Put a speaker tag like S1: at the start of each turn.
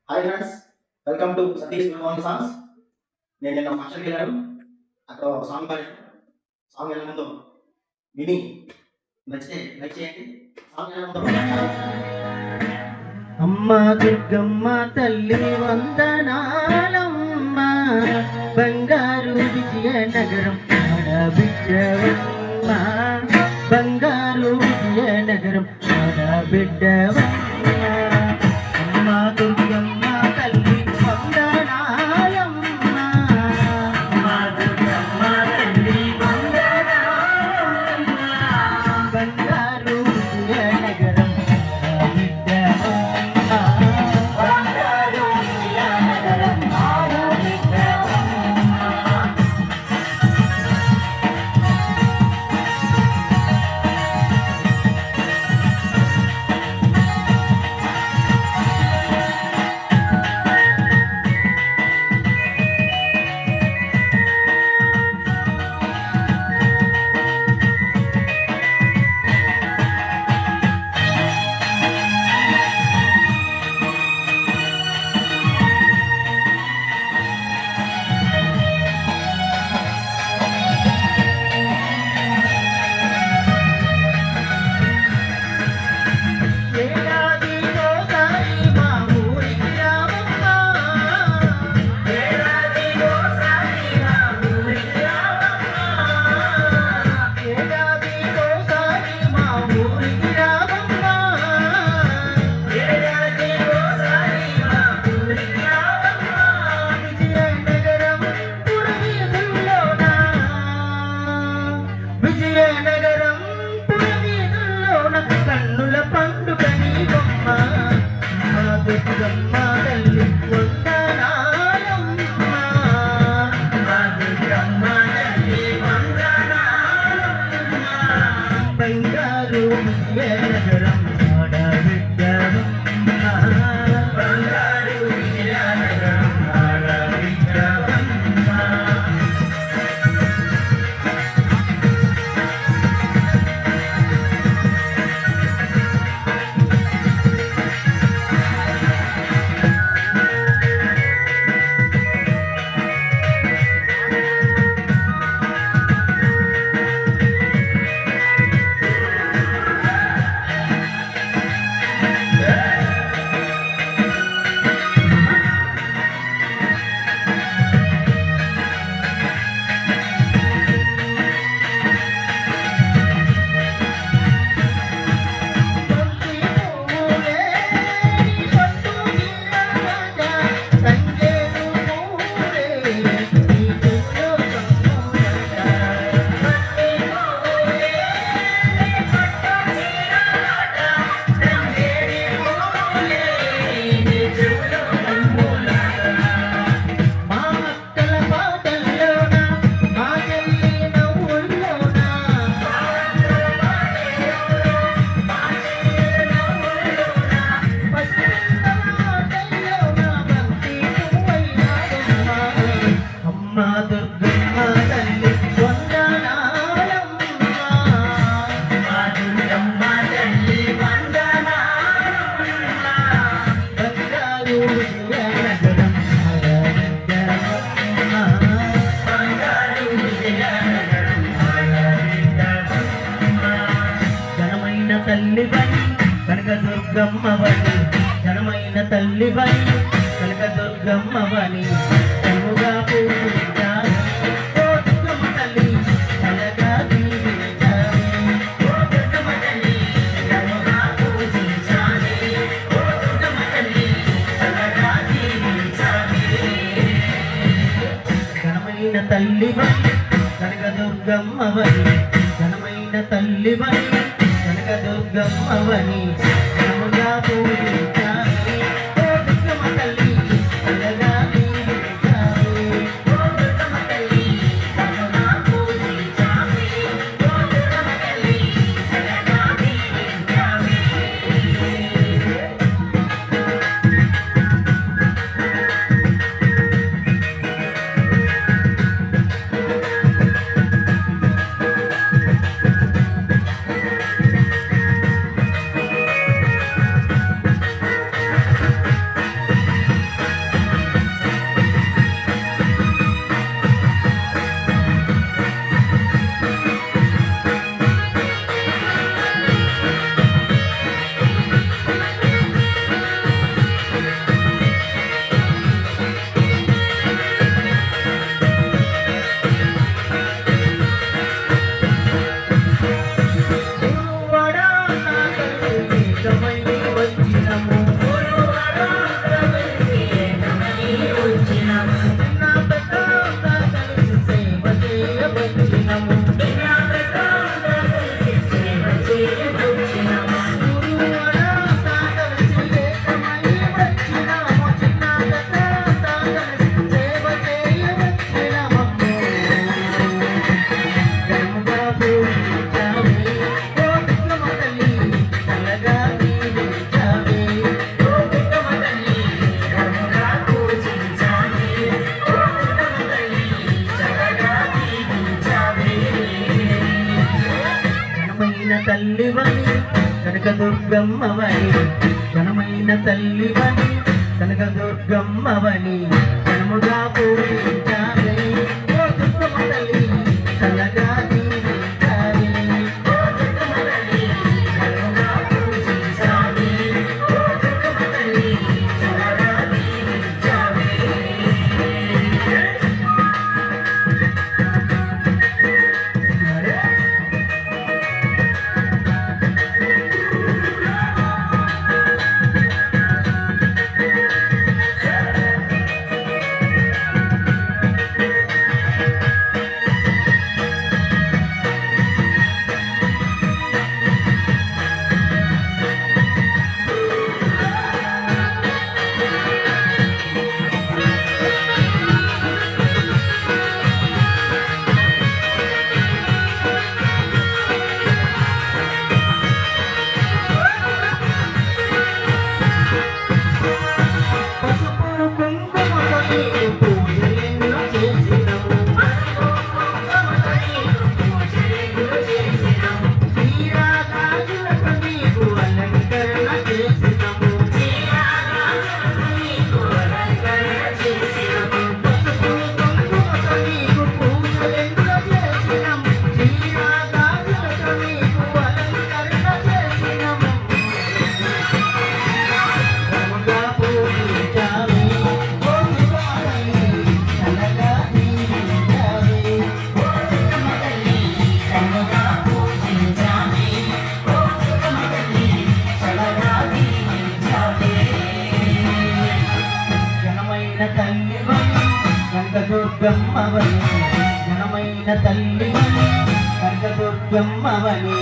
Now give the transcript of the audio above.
S1: Hi friends, welcome to Satish Vimohan songs. నేను నిన్న ఫంక్షన్కి వెళ్ళాను. అక్కడ ఒక సాంగ్ పాడాను. సాంగ్ వెళ్ళే ముందు విని నచ్చితే లైక్ చేయండి. సాంగ్ వెళ్ళే ముందు
S2: అమ్మ దుర్గమ్మ తల్లి వందనాలమ్మ, బంగారు విజయనగరం ఆడబిడ్డవమ్మ, బంగారు విజయనగరం ఆడబిడ్డవమ్మ. అమ్మ దుర్గమ్మ తల్లి వందనాలమ్మ, అమ్మ దుర్గమ్మ తల్లి వందనాలమ్మ, బంగారు విజయనగరం విజయనగరం పురవీధుల్లోన కన్నుల పండుగ నీ బొమ్మ. మా దుర్గమ్మ తల్లి వందనాలమ్మ, మా దుర్గమ్మ తల్లి వందనాలమ్మ, బంగారు విజయనగరం ఆడబిడ్డవమ్మ, బంగారు విజయనగరం ఆడబిడ్డవమ్మ. తల్లివని కనకదుర్గమ్మవని, ఘనమైన తల్లివని కనకదుర్గమ్మవని, కనుగా పూజించాలి ఓ దుర్గమ్మ తల్లి, చల్లగా దీవించాలి ఓ దుర్గమ్మ తల్లి, కనుగా పూజించాలి ఓ దుర్గమ్మ తల్లి, చల్లగా దీవించాలి. ఘనమైన తల్లివని కనకదుర్గమ్మవని, ఘనమైన తల్లివని కనకదుర్గమ్మవని, కనుగా పూజించాలి ఓ దుర్గమ్మ తల్లి, చల్లగా దీవించాలి ఓ దుర్గమ్మ తల్లి, కనుగా పూజించాలి ఓ దుర్గమ్మ తల్లి, చల్లగా దీవించాలి. కనకదుర్గమ్మవని ఘనమైన తల్లివని కనకదుర్గమ్మవని ఘనముగా పూజించాలి ఓ దుర్గమ్మ తల్లి చల్లగా దీవించాలి ఓ దుర్గమ్మ తల్లి ఘనముగా పూజించాలి ఓ దుర్గమ్మ తల్లి చల్లగా దీవించాలి పసుపు కుంకుమతో నీకు పూజలెన్నో చేసినాము చీర గాజులతో నీకు అలంకరణ చేసినాము పసుపు కుంకుమతో నీకు పూజలెన్నో చేసినాము చీర గాజులతో నీకు అలంకరణ చేసినాము ఘనముగా పూజించాలి ఓ దుర్గమ్మ తల్లి చల్లగా దీవించాలి ఓ దుర్గమ్మ తల్లి ఘనముగా పూజించాలి ఓ దుర్గమ్మ తల్లి చల్లగా దీవించాలి ఘనమైన తల్లివని కనకదుర్గమ్మవని ఘనమైన తల్లివని కనకదుర్గమ్మవని